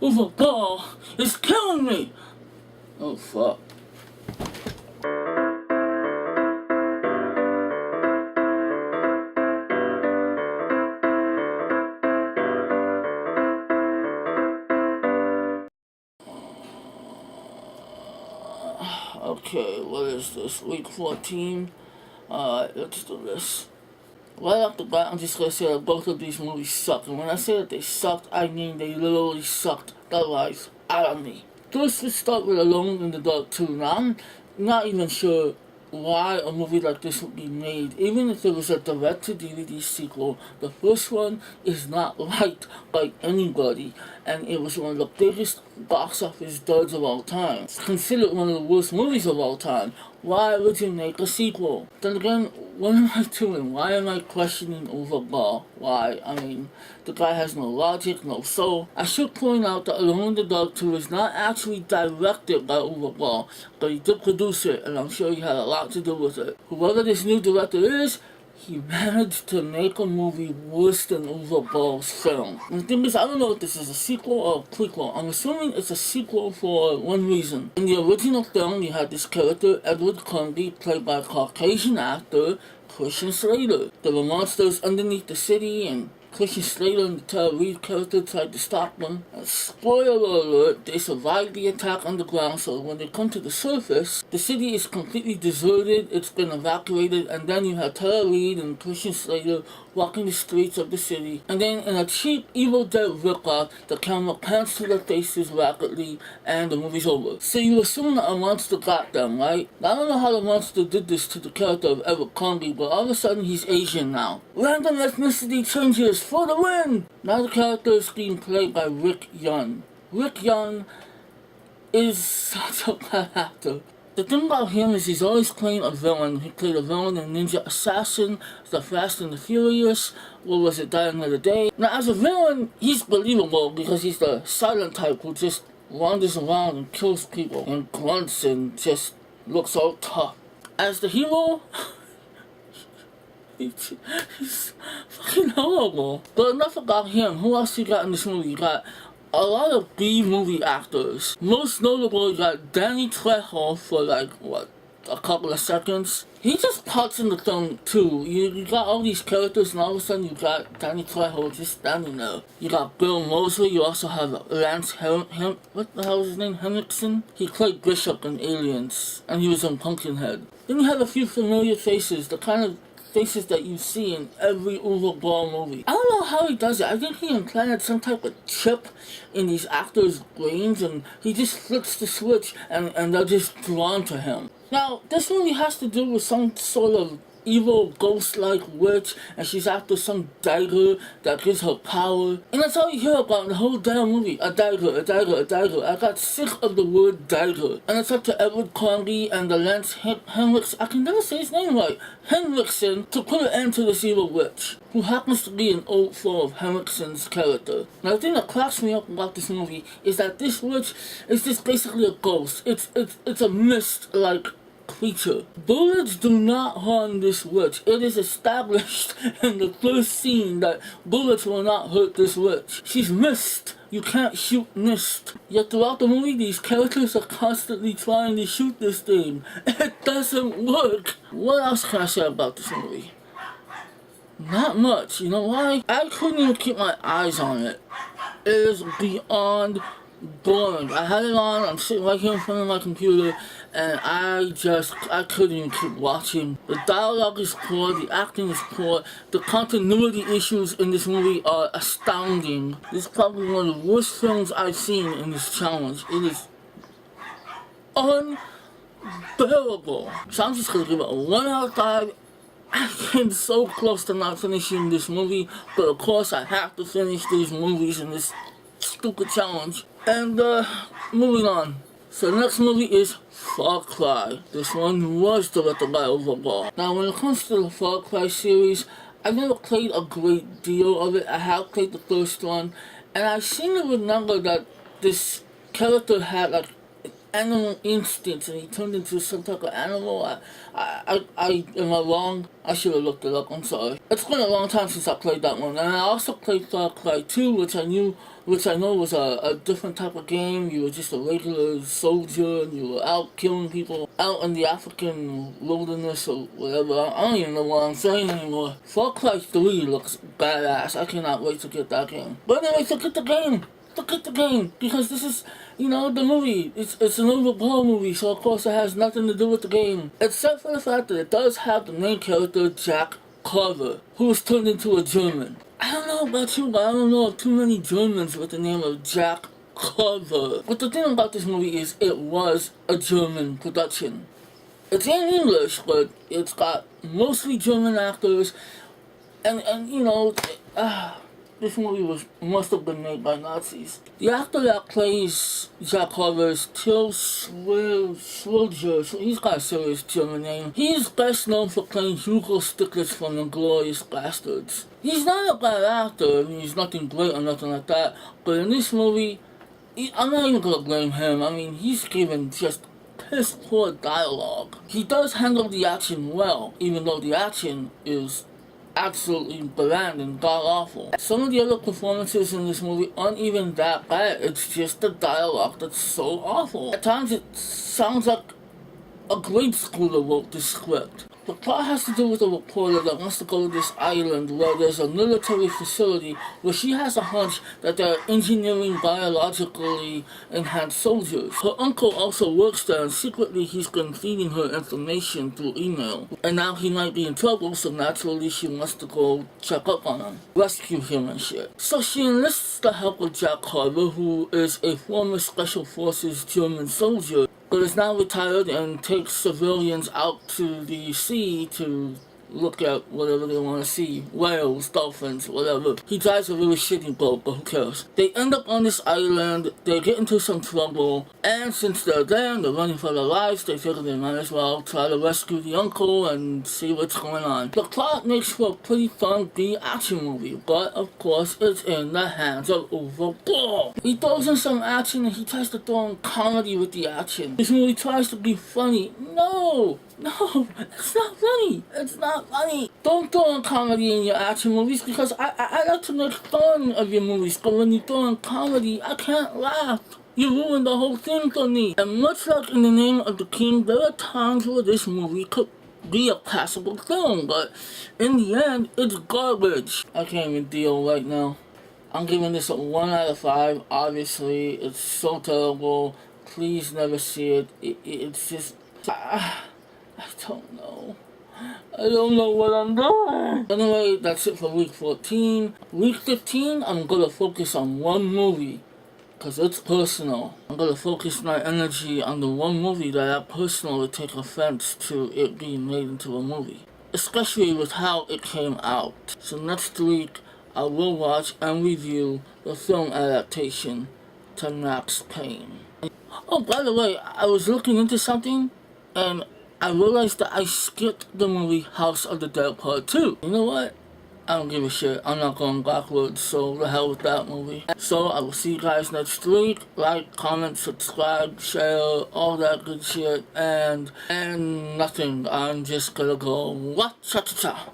Uwe Boll is killing me! Oh fuck. Okay, what is this? Week 14? Alright, let's do this. Right off the bat, I'm just gonna say that both of these movies suck. And when I say that they sucked, I mean they literally sucked the life out of me. First, let's start with Alone in the Dark 2. Now, I'm not even sure why a movie like this would be made. Even if there was a direct-to-DVD sequel, the first one is not liked by anybody, and it was one of the biggest box office duds of all time. It's considered one of the worst movies of all time. Why would you make a sequel? Then again, what am I doing? Why am I questioning Uwe Boll? Why? I mean, the guy has no logic, no soul. I should point out that Alone in the Dark 2 is not actually directed by Uwe Boll, but he did produce it, and I'm sure he had a lot to do with it. Whoever this new director is, he managed to make a movie worse than Uwe Boll's film. And the thing is, I don't know if this is a sequel or a prequel. I'm assuming it's a sequel for one reason. In the original film, you had this character, Edward Cundy, played by a Caucasian actor, Christian Slater. There were monsters underneath the city, and Christian Slater and the Tara Reid character tried to stop them. And spoiler alert, they survived the attack underground, so when they come to the surface, the city is completely deserted, it's been evacuated, and then you have Tara Reid and Christian Slater walking the streets of the city. And then in a cheap Evil Dead ripoff, the camera pans to their faces rapidly, and the movie's over. So you assume that a monster got them, right? Now, I don't know how the monster did this to the character of Edward Cundy, but all of a sudden he's Asian now. Random ethnicity changes for the win! Now the character is being played by Rick Young. Rick Young is such a bad actor. The thing about him is he's always playing a villain. He played a villain in Ninja Assassin, The Fast and the Furious, what was it, Die Another Day. Now as a villain, he's believable because he's the silent type who just wanders around and kills people and grunts and just looks all tough. As the hero, he's fucking horrible. But enough about him. Who else you got in this movie? You got a lot of B-movie actors. Most notable, you got Danny Trejo for like, what, a couple of seconds. He just pops in the film too. You got all these characters and all of a sudden you got Danny Trejo just standing there. You got Bill Moseley, you also have Lance what the hell is his name? Henriksen? He played Bishop in Aliens, and he was in Pumpkinhead. Then you have a few familiar faces, the kind of faces that you see in every Uwe Boll movie. I don't know how he does it. I think he implanted some type of chip in these actors' brains and he just flips the switch and they're just drawn to him. Now, this movie has to do with some sort of evil ghost-like witch, and she's after some dagger that gives her power. And that's all you hear about in the whole damn movie. A dagger, a dagger, a dagger. I got sick of the word dagger. And it's up to Edward Cundy and the Lance Henriksen, I can never say his name right, Henriksen, to put an end to this evil witch, who happens to be an old foe of Henriksen's character. Now the thing that cracks me up about this movie is that this witch is just basically a ghost. It's a mist-like creature. Bullets do not harm this witch. It is established in the first scene that bullets will not hurt this witch. She's mist. You can't shoot mist. Yet throughout the movie, these characters are constantly trying to shoot this thing. It doesn't work. What else can I say about this movie? Not much. You know why? I couldn't even keep my eyes on it. It is beyond boring. I had it on, I'm sitting right here in front of my computer, and I couldn't even keep watching. The dialogue is poor, the acting is poor, the continuity issues in this movie are astounding. This is probably one of the worst films I've seen in this challenge. It is unbearable. So I'm just gonna give it a 1 out of 5. I came so close to not finishing this movie, but of course I have to finish these movies in this stupid challenge. And moving on. So the next movie is Far Cry. This one was directed by Uwe Boll. Now when it comes to the Far Cry series, I've never played a great deal of it. I have played the first one, and I seem to remember that this character had like animal instincts and he turned into some type of animal. Am I wrong? I should have looked it up. I'm sorry. It's been a long time since I played that one, and I also played Far Cry 2, which I know was a different type of game. You were just a regular soldier, and you were out killing people out in the African wilderness or whatever. I don't even know what I'm saying anymore. Far Cry 3 looks badass. I cannot wait to get that game. But anyway, so get the game. Look at the game, because this is, the movie. It's an Uwe Boll movie, so of course it has nothing to do with the game. Except for the fact that it does have the main character, Jack Carver, who was turned into a German. I don't know about you, but I don't know of too many Germans with the name of Jack Carver. But the thing about this movie is it was a German production. It's in English, but it's got mostly German actors, and this movie must have been made by Nazis. The actor that plays Jack Carver is Till Schweiger, so he's got a serious German name. He's best known for playing Hugo Stiglitz from The Glorious Bastards. He's not a bad actor, he's nothing great or nothing like that, but in this movie, I'm not even gonna blame him. He's given just piss poor dialogue. He does handle the action well, even though the action is absolutely bland and god awful. Some of the other performances in this movie aren't even that bad. It's just the dialogue that's so awful. At times it sounds like a grade schooler wrote this script. The plot has to do with a reporter that wants to go to this island where there's a military facility where she has a hunch that they're engineering biologically enhanced soldiers. Her uncle also works there, and secretly he's been feeding her information through email. And now he might be in trouble, so naturally she wants to go check up on him, rescue him and shit. So she enlists the help of Jack Carver, who is a former Special Forces German soldier, but is now retired and takes civilians out to the sea to look at whatever they want to see. Whales, dolphins, whatever. He drives a really shitty boat, but who cares? They end up on this island, they get into some trouble, and since they're there and they're running for their lives, they figure they might as well try to rescue the uncle and see what's going on. The plot makes for a pretty fun B-action movie, but of course it's in the hands of Uwe Boll. He throws in some action and he tries to throw in comedy with the action. This movie tries to be funny. No, it's not funny. It's not funny. Don't throw in comedy in your action movies, because I like to make fun of your movies, but when you throw in comedy, I can't laugh. You ruined the whole thing for me. And much like In the Name of the King, there are times where this movie could be a passable film, but in the end, it's garbage. I can't even deal right now. I'm giving this a 1 out of 5. Obviously, it's so terrible. Please never see it. It's just... I don't know. I don't know what I'm doing. Anyway, that's it for week 14. Week 15, I'm gonna focus on one movie, because it's personal. I'm gonna focus my energy on the one movie that I personally take offense to it being made into a movie, especially with how it came out. So next week, I will watch and review the film adaptation to Max Payne. Oh, by the way, I was looking into something, and I realized that I skipped the movie House of the Dead Part 2. You know what? I don't give a shit. I'm not going backwards, so the hell with that movie. So, I will see you guys next week. Like, comment, subscribe, share, all that good shit. And nothing. I'm just gonna go, what? Cha-cha-cha.